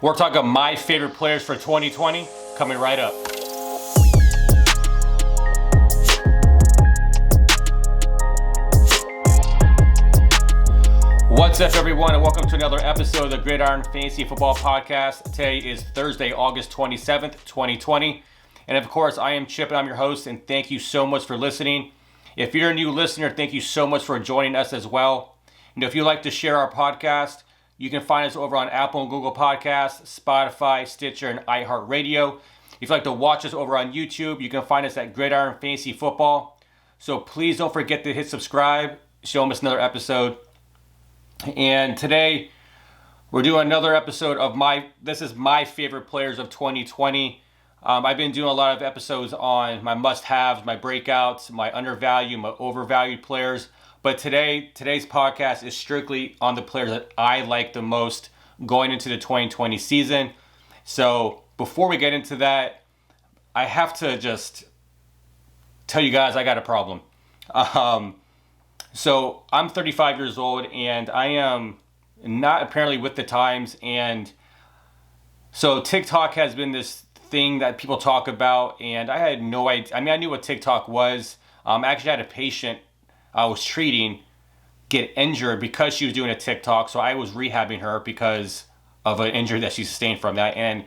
We're talking my favorite players for 2020, coming right up. What's up, everyone, and welcome to another episode of the Gridiron Fantasy Football Podcast. Today is Thursday, August 27th, 2020. And of course, I am Chip, and I'm your host, and thank you so much for listening. If you're a new listener, thank you so much for joining us as well. And if you'd like to share our podcast, you can find us over on Apple and Google Podcasts, Spotify, Stitcher, and iHeartRadio. If you'd like to watch us over on YouTube, you can find us at Gridiron Fantasy Football. So please don't forget to hit subscribe, show them another episode. And today, we're doing another episode of this is my favorite players of 2020. I've been doing a lot of episodes on my must-haves, my breakouts, my undervalued, my overvalued players. But today's podcast is strictly on the players that I like the most going into the 2020 season. So before we get into that, I have to just tell you guys I got a problem. So I'm 35 years old, and I am not apparently with the times. And so TikTok has been this thing that people talk about, and I had no idea. I mean, I knew what TikTok was. I actually had a patient I was treating get injured because she was doing a TikTok. So I was rehabbing her because of an injury that she sustained from that. And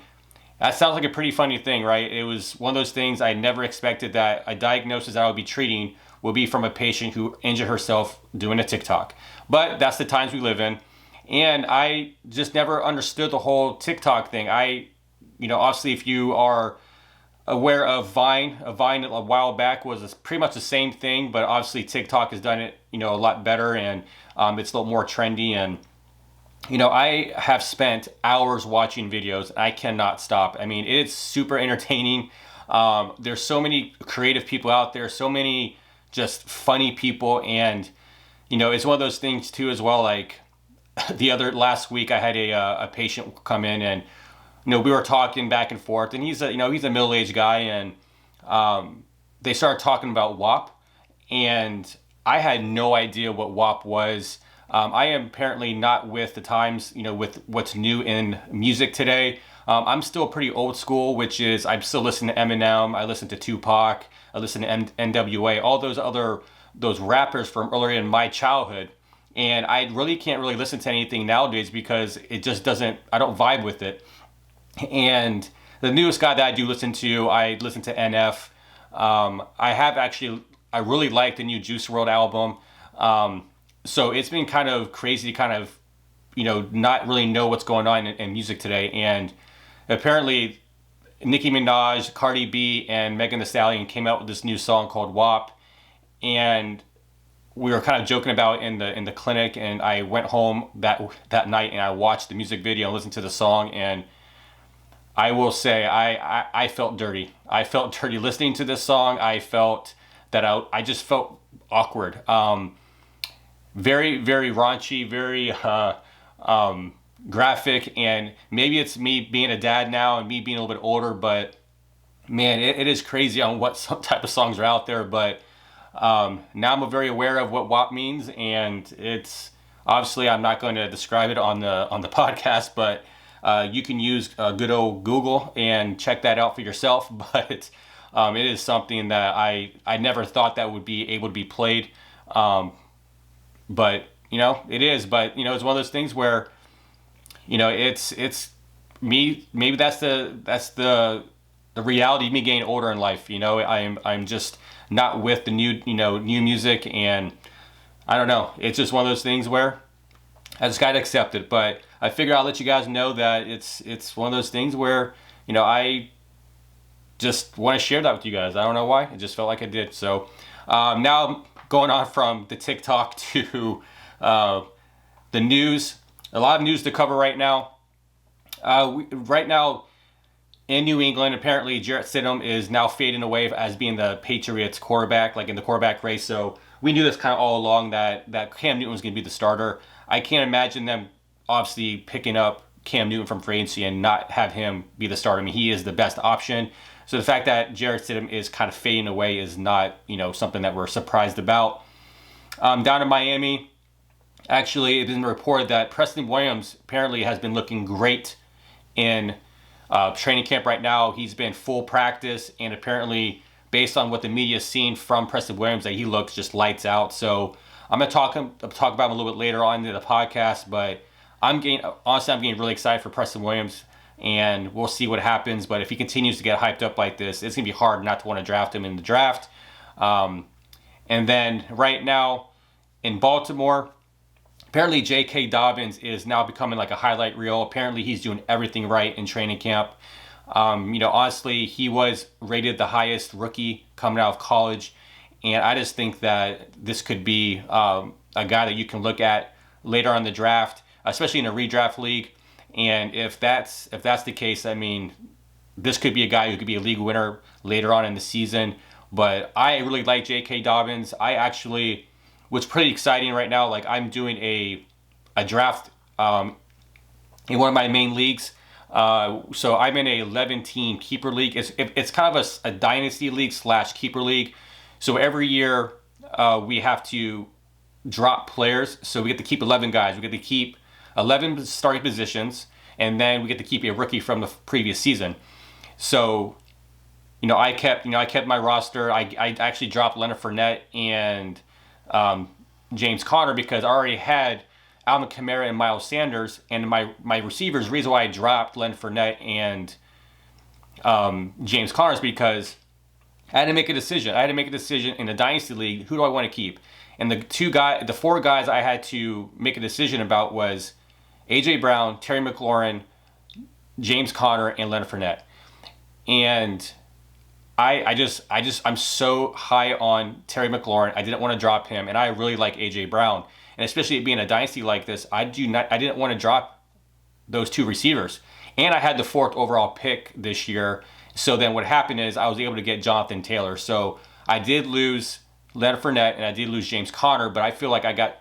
that sounds like a pretty funny thing, right? It was one of those things I never expected that a diagnosis I would be treating will be from a patient who injured herself doing a TikTok. But that's the times we live in. And I just never understood the whole TikTok thing. Obviously if you are aware of Vine a while back was pretty much the same thing, but obviously TikTok has done it, a lot better, and it's a little more trendy. And, I have spent hours watching videos. I cannot stop. I mean, it's super entertaining. There's so many creative people out there, so many just funny people. And, it's one of those things too as well. Like last week I had a patient come in, and we were talking back and forth, and he's a middle-aged guy, and they started talking about WAP, and I had no idea what WAP was. I am apparently not with the times, with what's new in music today. I'm still pretty old school, which is I'm still listening to Eminem, I listen to Tupac, I listen to NWA, all those rappers from earlier in my childhood. And I really can't really listen to anything nowadays because it just I don't vibe with it. And the newest guy that I do listen to, I listen to NF. I really like the new Juice WRLD album. So it's been kind of crazy to kind of, not really know what's going on in music today. And apparently Nicki Minaj, Cardi B, and Megan Thee Stallion came out with this new song called WAP. And we were kind of joking about in the clinic, and I went home that night and I watched the music video and listened to the song, and I will say I felt dirty. I felt dirty listening to this song. I felt that I just felt awkward. Very, very raunchy, very graphic, and maybe it's me being a dad now and me being a little bit older, but man, it is crazy on what some type of songs are out there. But now I'm very aware of what WAP means, and it's obviously I'm not going to describe it on the podcast, but you can use good old Google and check that out for yourself. But it is something that I never thought that would be able to be played. But it is. But it's one of those things where it's me. Maybe that's the reality of me getting older in life. I'm just not with the new music, and I don't know. It's just one of those things where I just gotta accept it. But I figure I'll let you guys know that it's one of those things where I just want to share that with you guys. I don't know why. It just felt like I did. So now going on from the TikTok to the news. A lot of news to cover right now. Right now in New England, apparently Jarrett Stidham is now fading away as being the Patriots quarterback, like in the quarterback race. So we knew this kind of all along that Cam Newton was going to be the starter. I can't imagine them obviously picking up Cam Newton from free agency and not have him be the starter. I mean, he is the best option. So the fact that Jarrett Stidham is kind of fading away is not, something that we're surprised about. Down in Miami, actually, it's been reported that Preston Williams apparently has been looking great in training camp right now. He's been full practice, and apparently, based on what the media's seen from Preston Williams, that he looks just lights out. So I'm gonna talk about him a little bit later on in the podcast, but I'm getting really excited for Preston Williams, and we'll see what happens. But if he continues to get hyped up like this, it's gonna be hard not to want to draft him in the draft. And then right now in Baltimore, apparently J.K. Dobbins is now becoming like a highlight reel. Apparently he's doing everything right in training camp. Honestly, he was rated the highest rookie coming out of college. And I just think that this could be a guy that you can look at later on in the draft, especially in a redraft league. And if that's the case, I mean, this could be a guy who could be a league winner later on in the season. But I really like J.K. Dobbins. I actually, what's pretty exciting right now, like I'm doing a draft in one of my main leagues. So I'm in a 11-team keeper league. It's kind of a dynasty league / keeper league. So every year we have to drop players. So we get to keep 11 guys. We get to keep 11 starting positions, and then we get to keep a rookie from the previous season. So, I kept my roster. I actually dropped Leonard Fournette and James Conner because I already had Alvin Kamara and Miles Sanders, and my receivers. The reason why I dropped Leonard Fournette and James Conner is because I had to make a decision. I had to make a decision in the Dynasty League. Who do I want to keep? And the 4 guys I had to make a decision about was A.J. Brown, Terry McLaurin, James Conner, and Leonard Fournette. And I'm so high on Terry McLaurin. I didn't want to drop him, and I really like A.J. Brown. And especially being a dynasty like this, I didn't want to drop those 2 receivers. And I had the 4th overall pick this year. So then what happened is I was able to get Jonathan Taylor. So I did lose Leonard Fournette and I did lose James Conner, but I feel like I got,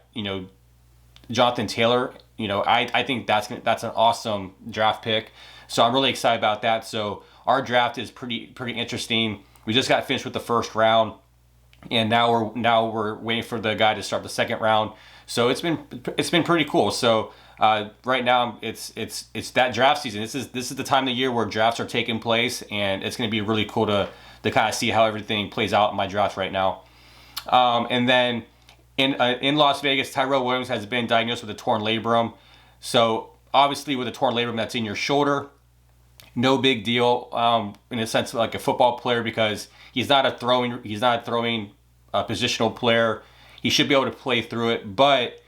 Jonathan Taylor. I think that's an awesome draft pick. So I'm really excited about that. So our draft is pretty interesting. We just got finished with the first round, and now we're waiting for the guy to start the second round. So it's been pretty cool. So right now it's that draft season. This is the time of the year where drafts are taking place, and it's going to be really cool to kind of see how everything plays out in my draft right now. And then in Las Vegas, Tyrell Williams has been diagnosed with a torn labrum. So obviously with a torn labrum that's in your shoulder, no big deal in a sense like a football player, because he's not a throwing positional player. He should be able to play through it, but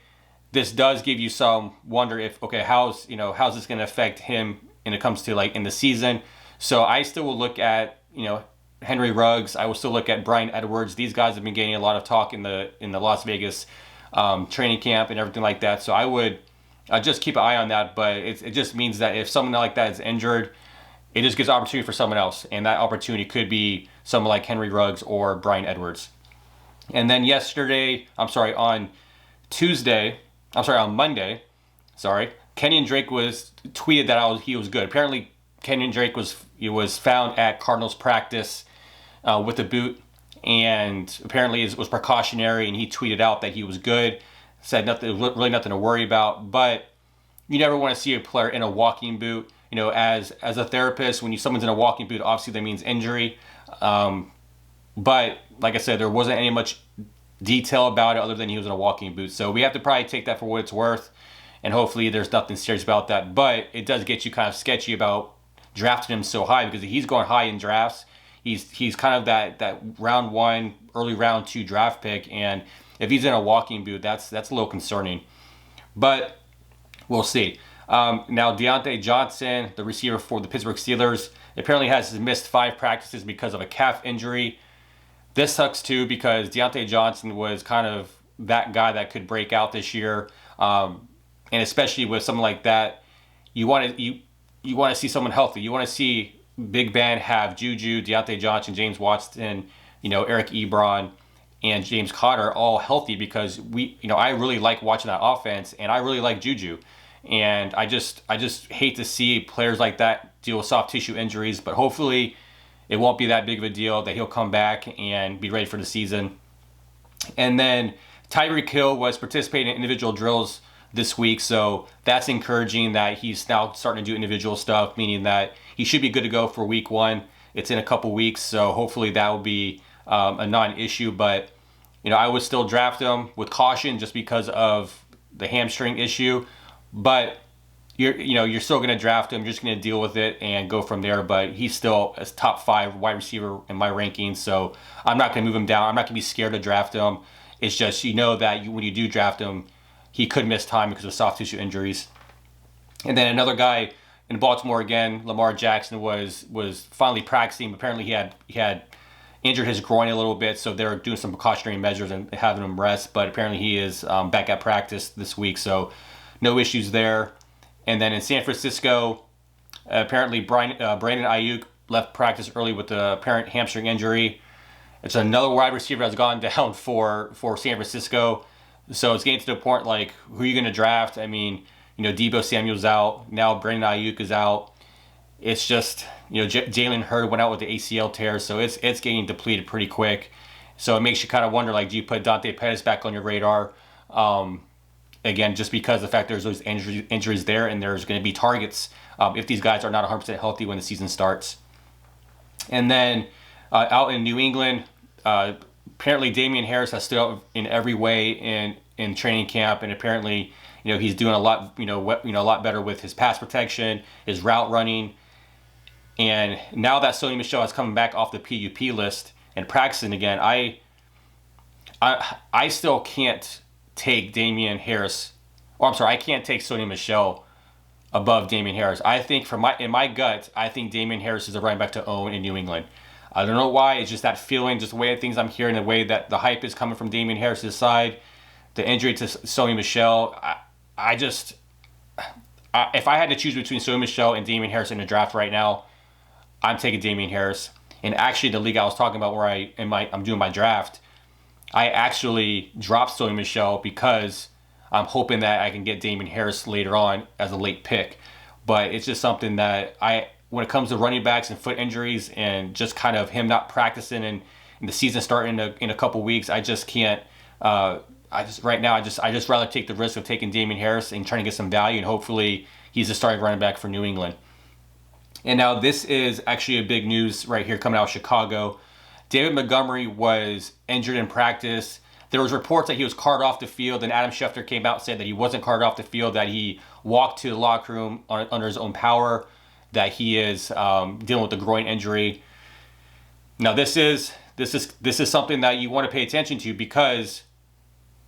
this does give you some wonder if, okay, how's this going to affect him when it comes to like in the season. So I still will look at, Henry Ruggs. I will still look at Bryan Edwards. These guys have been getting a lot of talk in the Las Vegas training camp and everything like that. So I would just keep an eye on that. But it just means that if someone like that is injured, it just gives opportunity for someone else. And that opportunity could be someone like Henry Ruggs or Bryan Edwards. And then on Monday, Kenyon Drake was tweeted that he was good. Apparently, Kenyon Drake was found at Cardinals practice with a boot, and apparently it was precautionary, and he tweeted out that he was good, said really nothing to worry about. But you never want to see a player in a walking boot. As a therapist, when someone's in a walking boot, obviously that means injury. But like I said, there wasn't any much detail about it other than he was in a walking boot. So we have to probably take that for what it's worth, and hopefully there's nothing serious about that. But it does get you kind of sketchy about drafting him so high, because he's going high in drafts. He's kind of that round 1, early round 2 draft pick, and if he's in a walking boot, that's a little concerning. But we'll see. Now Deontay Johnson, the receiver for the Pittsburgh Steelers, apparently has missed 5 practices because of a calf injury. This sucks too, because Deontay Johnson was kind of that guy that could break out this year, and especially with something like that, you want to see someone healthy. You want to see Big Ben have Juju, Deontay Johnson, James Watson, Eric Ebron, and James Conner all healthy, because I really like watching that offense, and I really like Juju, and I just hate to see players like that deal with soft tissue injuries. But hopefully it won't be that big of a deal, that he'll come back and be ready for the season. And then Tyreek Hill was participating in individual drills this week. So that's encouraging that he's now starting to do individual stuff, meaning that he should be good to go for week 1. It's in a couple weeks, so hopefully that will be a non-issue. But I would still draft him with caution just because of the hamstring issue. But you're still going to draft him. You're just going to deal with it and go from there. But he's still a top 5 wide receiver in my rankings, so I'm not going to move him down. I'm not going to be scared to draft him. It's just that when you do draft him, he could miss time because of soft tissue injuries. And then another guy in Baltimore again, Lamar Jackson was finally practicing. Apparently he had injured his groin a little bit, so they're doing some precautionary measures and having him rest. But apparently he is back at practice this week, so no issues there. And then in San Francisco, apparently Brandon Ayuk left practice early with the apparent hamstring injury. It's another wide receiver that's gone down for San Francisco. So it's getting to the point, like, who are you going to draft? I mean, Deebo Samuel's out. Now Brandon Ayuk is out. It's just, Jalen Hurd went out with the ACL tear, so it's getting depleted pretty quick. So it makes you kind of wonder, like, do you put Dante Pettis back on your radar? Again, just because the fact there's those injuries there, and there's going to be targets if these guys are not 100% healthy when the season starts. And then out in New England, apparently Damian Harris has stood out in every way in training camp, and apparently he's doing a lot a lot better with his pass protection, his route running. And now that Sony Michel has come back off the PUP list and practicing again, I still can't take Damian Harris, I can't take Sony Michel above Damian Harris. I think in my gut, I think Damian Harris is the running back to own in New England. I don't know why. It's just that feeling, just the way things I'm hearing, the way that the hype is coming from Damian Harris' side, the injury to Sony Michel. If I had to choose between Sony Michel and Damian Harris in the draft right now, I'm taking Damian Harris. And actually, the league I was talking about where I'm doing my draft, I actually dropped Sony Michel because I'm hoping that I can get Damian Harris later on as a late pick. But it's just something that when it comes to running backs and foot injuries and just kind of him not practicing and the season starting in a couple weeks, I just can't. Right now, I just rather take the risk of taking Damian Harris and trying to get some value, and hopefully he's the starting running back for New England. And now this is actually a big news right here coming out of Chicago. David Montgomery was injured in practice. There was reports that he was carted off the field, and Adam Schefter came out and said that he wasn't carted off the field, that he walked to the locker room under his own power, that he is dealing with a groin injury. Now this is something that you want to pay attention to because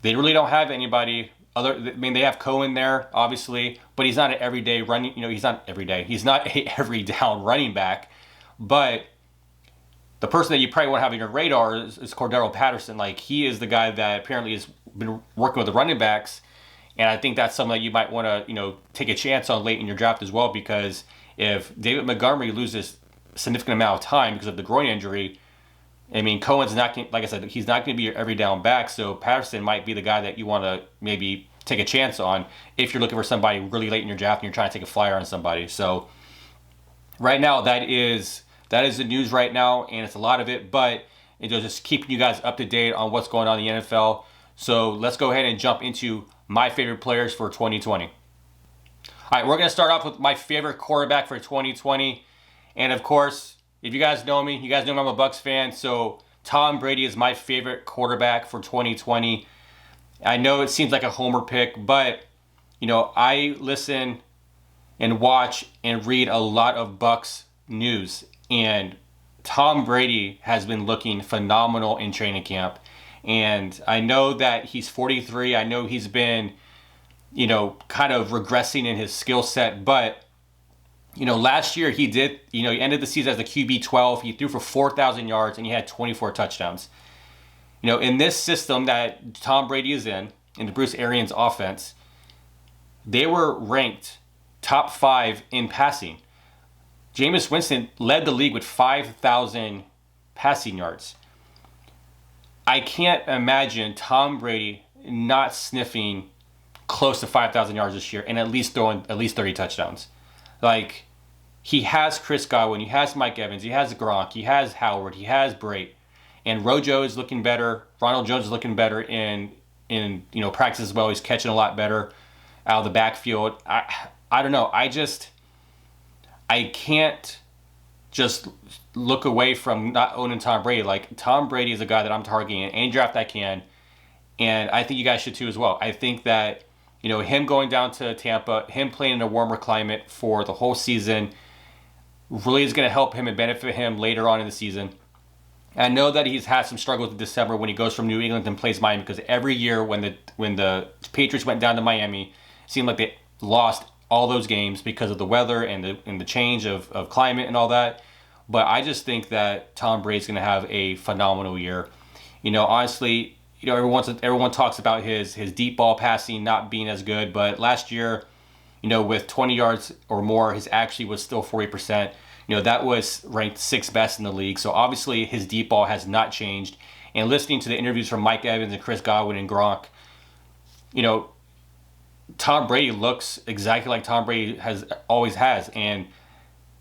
they really don't have anybody they have Cohen there, obviously, but he's not an everyday running. He's not everyday. He's not a every down running back, but the person that you probably want to have on your radar is Cordero Patterson. Like, he is the guy that apparently has been working with the running backs, and I think that's something that you might want to, take a chance on late in your draft as well, because if David Montgomery loses a significant amount of time because of the groin injury, I mean, Cohen's not going, like I said, he's not going to be your every down back, so Patterson might be the guy that you want to maybe take a chance on if you're looking for somebody really late in your draft and you're trying to take a flyer on somebody. So right now, that is the news right now, and it's a lot of it, but it's just keeping you guys up to date on what's going on in the NFL. So let's go ahead and jump into my favorite players for 2020. All right, we're going to start off with my favorite quarterback for 2020. And of course, if you guys know me, I'm a Bucs fan, so Tom Brady is my favorite quarterback for 2020. I know it seems like a homer pick, but, I listen and watch and read a lot of Bucs news, and Tom Brady has been looking phenomenal in training camp. And I know that he's 43. I know he's been, kind of regressing in his skill set. But, last year he did, he ended the season as the QB 12. He threw for 4,000 yards and he had 24 touchdowns. In this system that Tom Brady is in the Bruce Arians offense, they were ranked top 5 in passing. Jameis Winston led the league with 5,000 passing yards. I can't imagine Tom Brady not sniffing close to 5,000 yards this year and at least throwing at least 30 touchdowns. Like, he has Chris Godwin, he has Mike Evans, he has Gronk, he has Howard, he has Brate, and Rojo is looking better. Ronald Jones is looking better in practice as well. He's catching a lot better. out of the backfield. I don't know. I can't just look away from not owning Tom Brady. Like, Tom Brady is a guy that I'm targeting in any draft I can, and I think you guys should too as well. I think that, him going down to Tampa, him playing in a warmer climate for the whole season really is going to help him and benefit him later on in the season. I know that he's had some struggles in December when he goes from New England and plays Miami, because every year when the Patriots went down to Miami, it seemed like they lost all those games because of the weather and the change of climate and all that. But I just think that Tom Brady's going to have a phenomenal year. Honestly, everyone talks about his deep ball passing not being as good, but last year, with 20 yards or more, his accuracy was still 40%. That was ranked 6th best in the league. So obviously his deep ball has not changed. And listening to the interviews from Mike Evans and Chris Godwin and Gronk, Tom Brady looks exactly like Tom Brady always has. And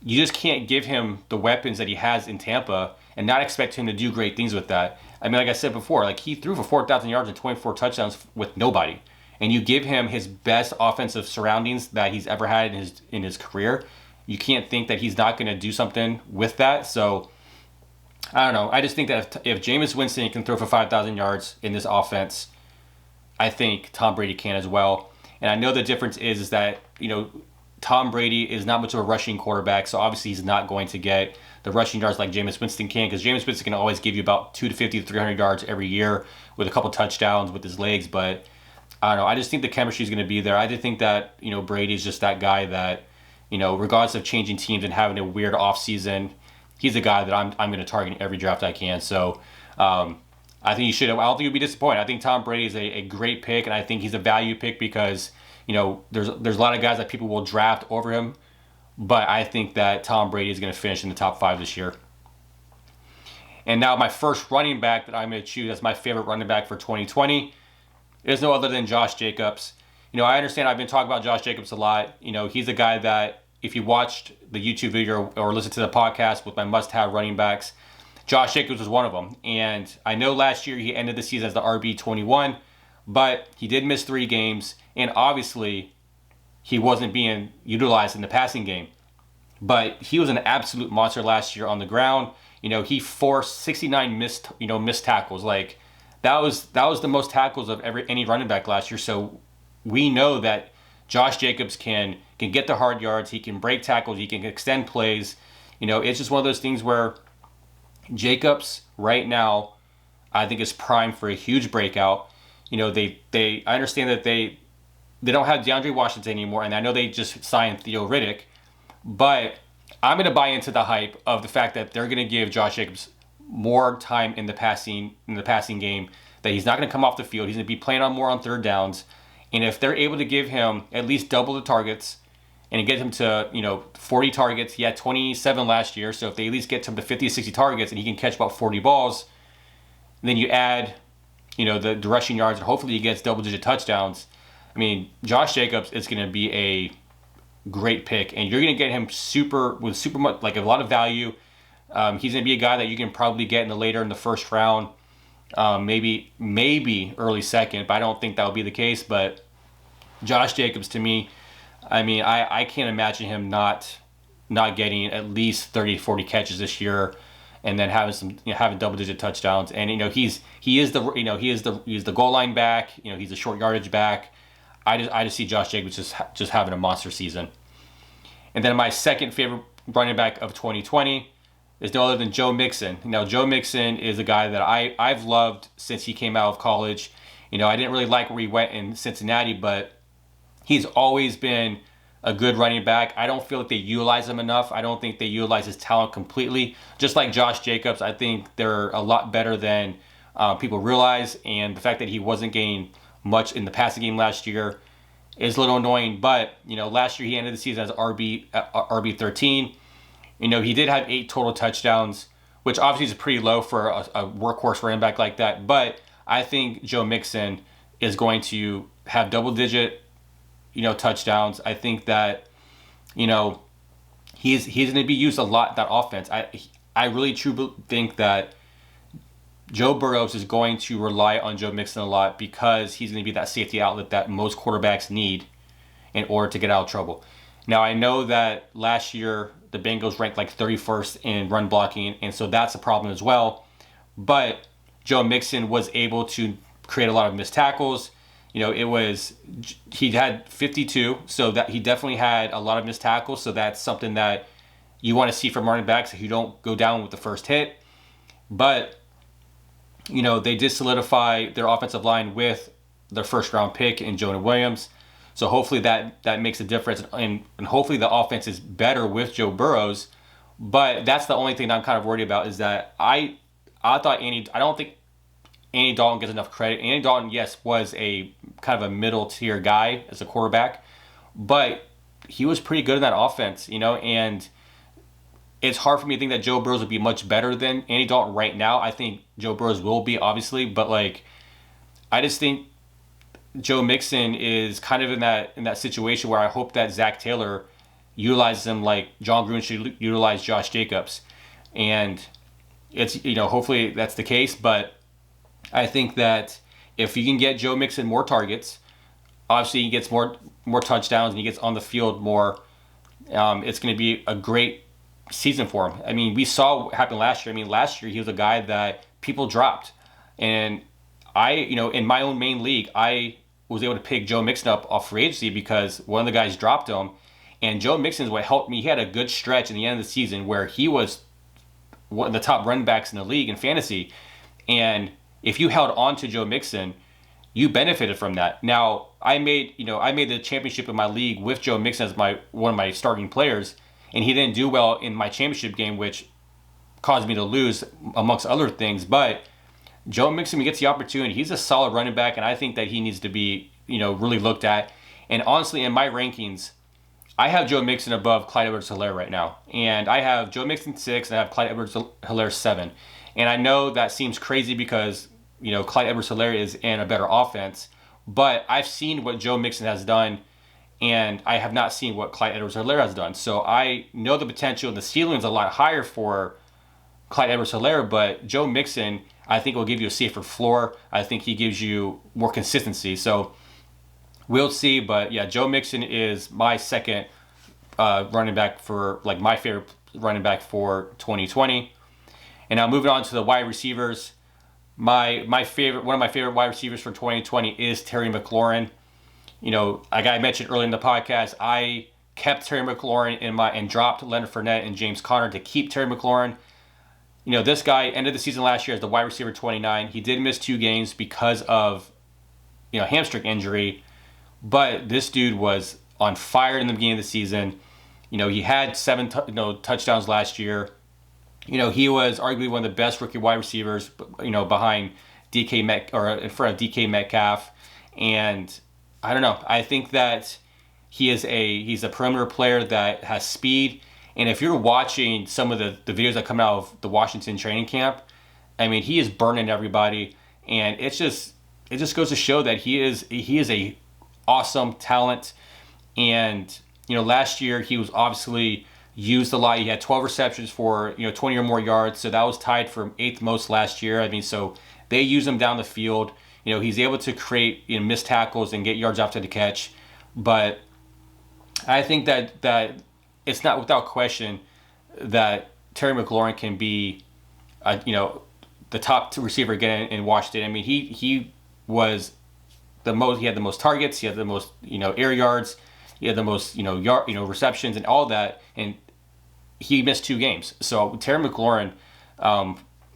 you just can't give him the weapons that he has in Tampa and not expect him to do great things with that. I mean, like I said before, like, he threw for 4,000 yards and 24 touchdowns with nobody. And you give him his best offensive surroundings that he's ever had in his career, you can't think that he's not going to do something with that. So, I don't know. I just think that if Jameis Winston can throw for 5,000 yards in this offense, I think Tom Brady can as well. And I know the difference is that, Tom Brady is not much of a rushing quarterback, so obviously he's not going to get the rushing yards like Jameis Winston can, because Jameis Winston can always give you about 250 to 300 yards every year with a couple touchdowns with his legs. But I don't know. I just think the chemistry is going to be there. I just think that, Brady's just that guy that, regardless of changing teams and having a weird offseason, he's a guy that I'm going to target in every draft I can. So I think you should. I don't think you'll be disappointed. I think Tom Brady is a great pick, and I think he's a value pick because, there's a lot of guys that people will draft over him. But I think that Tom Brady is going to finish in the top 5 this year. And now my first running back that I'm going to choose as my favorite running back for 2020 is no other than Josh Jacobs. I understand I've been talking about Josh Jacobs a lot. He's a guy that, if you watched the YouTube video or listened to the podcast with my must-have running backs, Josh Jacobs was one of them. And I know last year he ended the season as the RB21, but he did miss 3 games, and obviously he wasn't being utilized in the passing game. But he was an absolute monster last year on the ground. He forced 69 missed tackles. Like, that was the most tackles of any running back last year. So we know that Josh Jacobs can get the hard yards, he can break tackles, he can extend plays. It's just one of those things where Jacobs right now, I think, is primed for a huge breakout. I understand that they don't have DeAndre Washington anymore, and I know they just signed Theo Riddick, but I'm going to buy into the hype of the fact that they're going to give Josh Jacobs more time in the passing game, that he's not going to come off the field. He's going to be playing more on third downs. And if they're able to give him at least double the targets and get him to, 40 targets, he had 27 last year. So if they at least get him to 50 to 60 targets and he can catch about 40 balls, then you add, the rushing yards, and hopefully he gets double-digit touchdowns. I mean, Josh Jacobs is going to be a great pick, and you're going to get him with super much, like, a lot of value. He's going to be a guy that you can probably get later in the first round, maybe early second, but I don't think that will be the case. But Josh Jacobs, to me, I mean, I can't imagine him not getting at least 30, 40 catches this year, and then having double-digit touchdowns. And he's the goal line back. He's a short yardage back. I just see Josh Jacobs just having a monster season. And then my second favorite running back of 2020 is no other than Joe Mixon. Now, Joe Mixon is a guy that I've loved since he came out of college. I didn't really like where he went in Cincinnati, but he's always been a good running back. I don't feel like they utilize him enough. I don't think they utilize his talent completely. Just like Josh Jacobs, I think they're a lot better than people realize. And the fact that he wasn't getting much in the passing game last year is a little annoying. But, last year he ended the season as RB13. He did have 8 total touchdowns, which obviously is pretty low for a workhorse running back like that. But I think Joe Mixon is going to have double-digit touchdowns. I think that, he's going to be used a lot, that offense. I really truly think that Joe Burrows is going to rely on Joe Mixon a lot because he's going to be that safety outlet that most quarterbacks need. in order to get out of trouble. Now, I know that last year the Bengals ranked like 31st in run blocking, and so that's a problem as well. But Joe Mixon was able to create a lot of missed tackles. He had 52, so that he definitely had a lot of missed tackles. So that's something that you want to see from running backs if you don't go down with the first hit. But, they did solidify their offensive line with their first round pick in Jonah Williams. So hopefully that makes a difference, and hopefully the offense is better with Joe Burrows. But that's the only thing that I'm kind of worried about, is that I don't think Andy Dalton gets enough credit. Andy Dalton, yes, was a kind of a middle tier guy as a quarterback, but he was pretty good in that offense, and it's hard for me to think that Joe Burrows would be much better than Andy Dalton right now. I think Joe Burrows will be, obviously, but I just think Joe Mixon is kind of in that situation where I hope that Zach Taylor utilizes him like John Gruden should utilize Josh Jacobs. And it's, hopefully that's the case, but I think that if you can get Joe Mixon more targets, obviously he gets more touchdowns and he gets on the field more, it's going to be a great season for him. I mean, we saw what happened last year. I mean, last year he was a guy that people dropped. And in my own main league, I was able to pick Joe Mixon up off free agency because one of the guys dropped him. And Joe Mixon is what helped me. He had a good stretch in the end of the season where he was one of the top running backs in the league in fantasy. And if you held on to Joe Mixon, you benefited from that. Now, I made the championship in my league with Joe Mixon as one of my starting players, and he didn't do well in my championship game, which caused me to lose amongst other things. But Joe Mixon, when he gets the opportunity, he's a solid running back, and I think that he needs to be, really looked at. And honestly, in my rankings, I have Joe Mixon above Clyde Edwards-Helaire right now. And I have Joe Mixon 6, and I have Clyde Edwards-Helaire 7. And I know that seems crazy because, Clyde Edwards-Helaire is in a better offense. But I've seen what Joe Mixon has done, and I have not seen what Clyde Edwards-Helaire has done. So I know the potential, and the ceiling is a lot higher for Clyde Edwards-Helaire, but Joe Mixon, I think, will give you a safer floor. I think he gives you more consistency. So we'll see. But yeah, Joe Mixon is my second running back for, my favorite running back for 2020. And now moving on to the wide receivers. One of my favorite wide receivers for 2020 is Terry McLaurin. Like I mentioned earlier in the podcast, I kept Terry McLaurin and dropped Leonard Fournette and James Conner to keep Terry McLaurin. This guy ended the season last year as the wide receiver 29. He did miss 2 games because of, hamstring injury. But this dude was on fire in the beginning of the season. He had 7 touchdowns last year. He was arguably one of the best rookie wide receivers, behind in front of DK Metcalf. And I don't know. I think that he's a perimeter player that has speed. And if you're watching some of the videos that come out of the Washington training camp, I mean, he is burning everybody. And it just goes to show that he is a awesome talent. And, last year he was obviously used a lot. He had 12 receptions for, 20 or more yards. So that was tied for 8th most last year. I mean, so they use him down the field. He's able to create, missed tackles and get yards after the catch. But I think that it's not without question that Terry McLaurin can be, the top receiver again in Washington. I mean, he was the most. He had the most targets. He had the most, air yards. He had the most, receptions and all that. And he missed 2 games. So Terry McLaurin,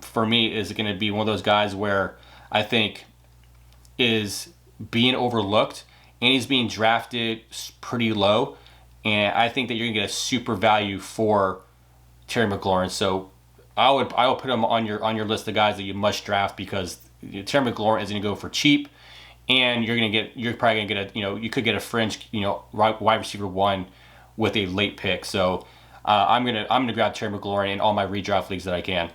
for me, is going to be one of those guys where I think is being overlooked, and he's being drafted pretty low. And I think that you're going to get a super value for Terry McLaurin. So I would put him on your list of guys that you must draft, because Terry McLaurin isn't going to go for cheap, and you're probably going to get you could get a fringe, wide receiver 1 with a late pick. So I'm gonna grab Terry McLaurin in all my redraft leagues that I can.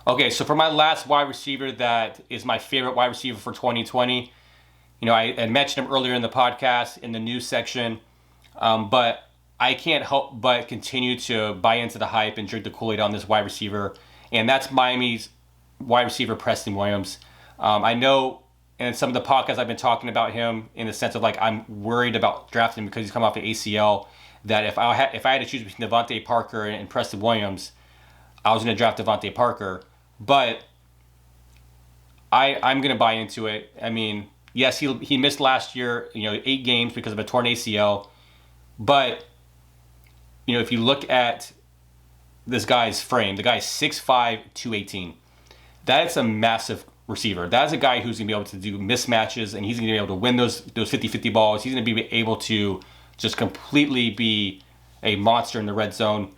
Okay, so for my last wide receiver that is my favorite wide receiver for 2020, I had mentioned him earlier in the podcast in the news section. But I can't help but continue to buy into the hype and drink the Kool-Aid on this wide receiver. And that's Miami's wide receiver, Preston Williams. I know and some of the podcasts I've been talking about him in the sense of like I'm worried about drafting him because he's come off the ACL. That if I had to choose between Devontae Parker and Preston Williams, I was going to draft Devontae Parker. But I'm going to buy into it. I mean, yes, he missed last year, 8 games because of a torn ACL. But, if you look at this guy's frame, the guy's 6'5", 218. That's a massive receiver. That's a guy who's going to be able to do mismatches, and he's going to be able to win those 50-50 balls. He's going to be able to just completely be a monster in the red zone.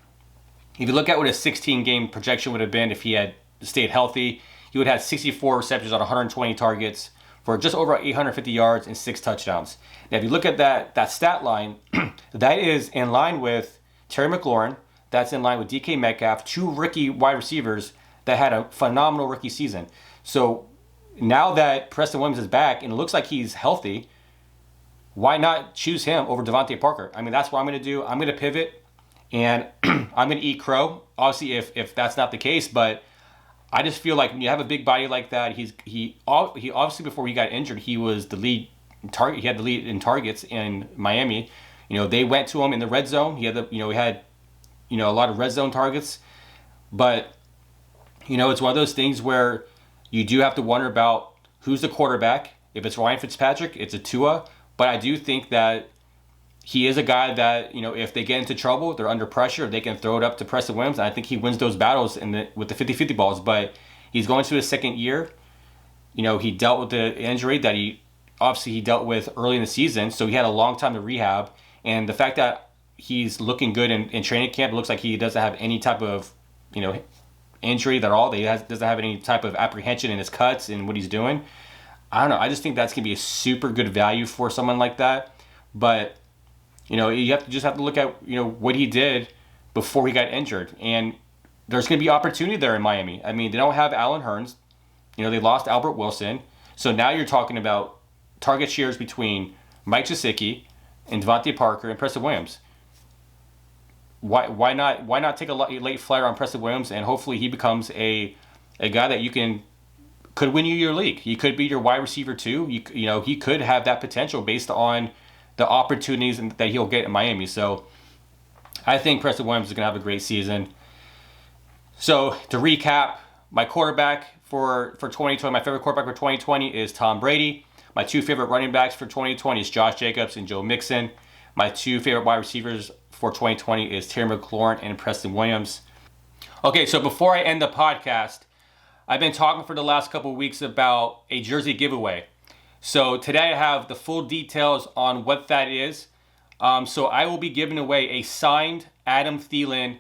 If you look at what his 16-game projection would have been if he had stayed healthy, he would have had 64 receptions on 120 targets for just over 850 yards and 6 touchdowns. Now, if you look at that stat line, that is in line with Terry McLaurin. That's in line with DK Metcalf, 2 rookie wide receivers that had a phenomenal rookie season. So now that Preston Williams is back and it looks like he's healthy, why not choose him over Devontae Parker? I mean, that's what I'm going to do. I'm going to pivot, and I'm going to eat crow. Obviously, if that's not the case, but I just feel like when you have a big body like that, he obviously before he got injured, he was the lead target. He had the lead in targets in Miami. They went to him in the red zone. He had a lot of red zone targets, but it's one of those things where you do have to wonder about who's the quarterback. If it's Ryan Fitzpatrick, it's a Tua. But I do think that he is a guy that, if they get into trouble, they're under pressure, they can throw it up to Preston Williams. And I think he wins those battles with the 50-50 balls. But he's going to his second year. He dealt with the injury that he dealt with early in the season. So he had a long time to rehab. And the fact that he's looking good in training camp, it looks like he doesn't have any type of, injury at all. He doesn't have any type of apprehension in his cuts and what he's doing. I don't know. I just think that's going to be a super good value for someone like that. But, you have to look at, what he did before he got injured. And there's going to be opportunity there in Miami. I mean, they don't have Allen Hurns. They lost Albert Wilson. So now you're talking about target shares between Mike Gesicki and Devontae Parker and Preston Williams. Why not take a late flyer on Preston Williams, and hopefully he becomes a guy that could win you your league. He could be your wide receiver too. He could have that potential based on the opportunities that he'll get in Miami. So I think Preston Williams is going to have a great season. So to recap, my quarterback for 2020, my favorite quarterback for 2020 is Tom Brady. My 2 favorite running backs for 2020 is Josh Jacobs and Joe Mixon. My 2 favorite wide receivers for 2020 is Terry McLaurin and Preston Williams. Okay, so before I end the podcast, I've been talking for the last couple of weeks about a jersey giveaway. So today I have the full details on what that is. So I will be giving away a signed Adam Thielen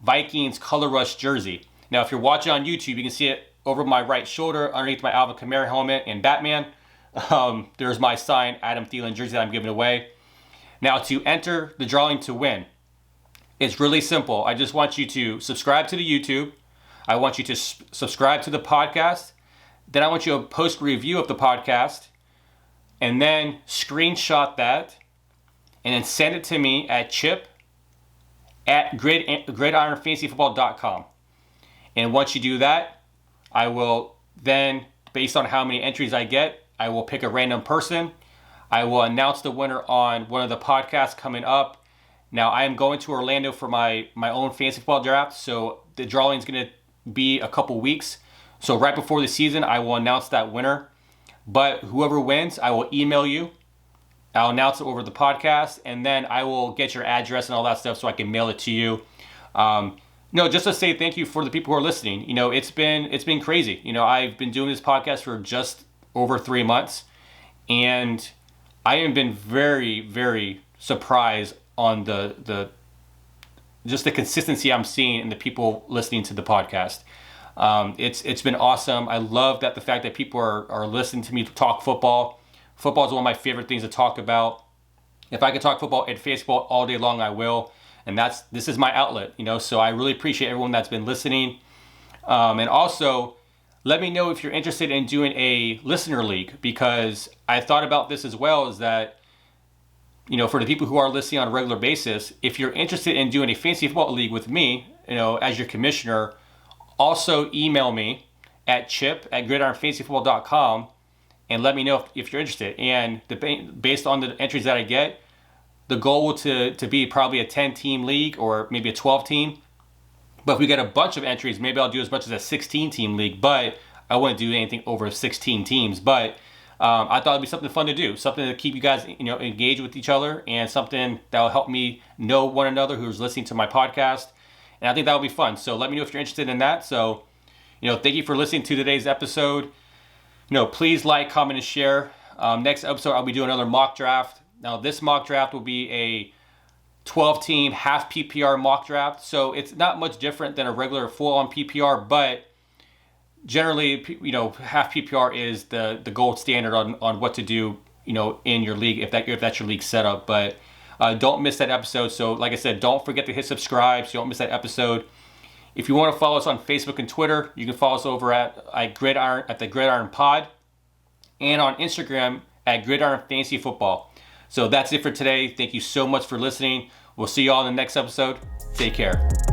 Vikings Color Rush jersey. Now, if you're watching on YouTube, you can see it over my right shoulder underneath my Alvin Kamara helmet in Batman. There's my signed Adam Thielen jersey that I'm giving away. Now, to enter the drawing to win, it's really simple. I just want you to subscribe to the YouTube. I want you to subscribe to the podcast. Then I want you to post a review of the podcast, and then screenshot that, and then send it to me at chip@gridironfantasyfootball.com. And once you do that, I will then, based on how many entries I get, I will pick a random person. I will announce the winner on one of the podcasts coming up. Now, I am going to Orlando for my own fantasy football draft, so the drawing is going to be a couple weeks. So right before the season, I will announce that winner. But whoever wins, I will email you. I'll announce it over the podcast, and then I will get your address and all that stuff so I can mail it to you. Just to say thank you for the people who are listening. It's been crazy. I've been doing this podcast for just over 3 months, and I have been very, very surprised on the consistency I'm seeing in the people listening to the podcast. It's been awesome. I love the fact that people are listening to me talk football. Football is one of my favorite things to talk about. If I could talk football and fantasy football all day long, I will. And this is my outlet, so I really appreciate everyone that's been listening. And also, let me know if you're interested in doing a listener league, because I thought about this as well, is that, for the people who are listening on a regular basis, if you're interested in doing a fantasy football league with me, as your commissioner, also email me at chip@gridironfantasyfootball.com, and let me know if you're interested. And based on the entries that I get, the goal to be probably a 10-team league or maybe a 12-team. But if we get a bunch of entries, maybe I'll do as much as a 16-team league. But I wouldn't do anything over 16 teams. But I thought it'd be something fun to do, something to keep you guys, engaged with each other, and something that will help me know one another who's listening to my podcast. And I think that will be fun. So let me know if you're interested in that. So, thank you for listening to today's episode. Please like, comment, and share. Next episode, I'll be doing another mock draft. Now, this mock draft will be a 12-team half PPR mock draft. So it's not much different than a regular full-on PPR, but generally, half PPR is the gold standard on what to do, in your league if that's your league setup. But don't miss that episode. So like I said, don't forget to hit subscribe so you don't miss that episode. If you want to follow us on Facebook and Twitter, you can follow us over at the Gridiron Pod, and on Instagram at Gridiron Fantasy Football. So that's it for today. Thank you so much for listening. We'll see you all in the next episode. Take care.